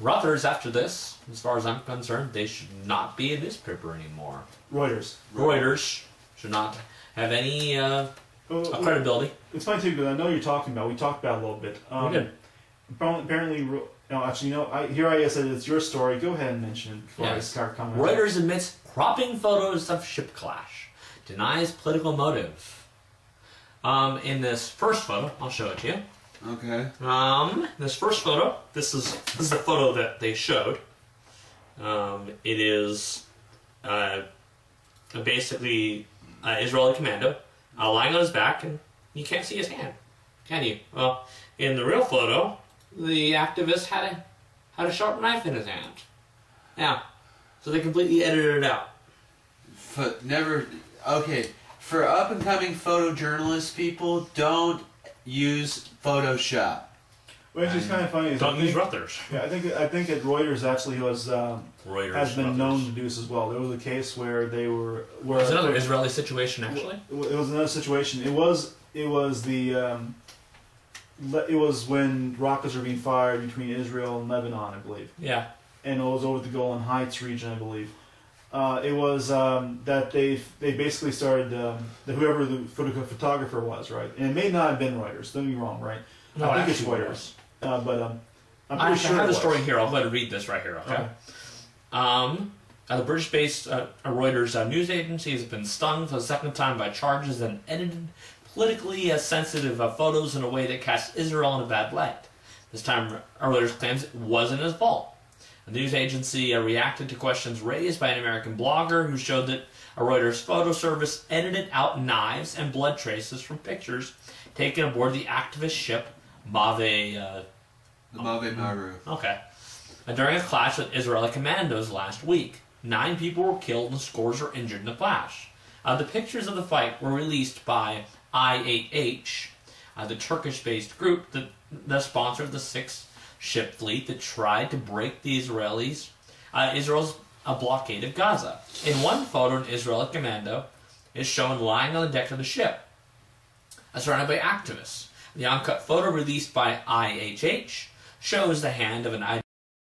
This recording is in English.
Reuters, after this, as far as I'm concerned, they should not be a newspaper anymore. Reuters should not have any credibility. It's funny too, because I know we talked about it a little bit. We did. Apparently, here I said it's your story. Go ahead and mention it before I start commenting. Reuters admits cropping photos of ship clash, denies political motive. In this first photo, I'll show it to you. Okay. This first photo, this is the photo that they showed. It is basically Israeli commando lying on his back, and you can't see his hand, can you? Well, in the real photo, the activist had a sharp knife in his hand. Yeah, so they completely edited it out. Okay, for up-and-coming photojournalist people, don't use Photoshop. Which is kind of funny. Don't use Reuters. Yeah, I think that Reuters actually has been known to do this as well. There was a case where they were. It was another Israeli situation, actually. It was another situation. It was when rockets were being fired between Israel and Lebanon, I believe. Yeah. And it was over the Golan Heights region, I believe. It was that they basically started whoever the photographer was, right? And it may not have been Reuters. Don't get me wrong, right? No, I think it's Reuters. But I'm pretty sure I have the story here. I'll go ahead and read this right here. Okay. The British-based Reuters news agency has been stung for the second time by charges and edited politically sensitive photos in a way that casts Israel in a bad light. This time, Reuters claims it wasn't his fault. The news agency reacted to questions raised by an American blogger who showed that a Reuters photo service edited out knives and blood traces from pictures taken aboard the activist ship the Mave Maru. Okay. During a clash with Israeli commandos last week, 9 people were killed and scores were injured in the clash. The pictures of the fight were released by I8H, the Turkish-based group that sponsored the 6th ship fleet that tried to break the Israel's blockade of Gaza. In one photo, an Israeli commando is shown lying on the deck of the ship, surrounded by activists. The uncut photo released by IHH shows the hand of an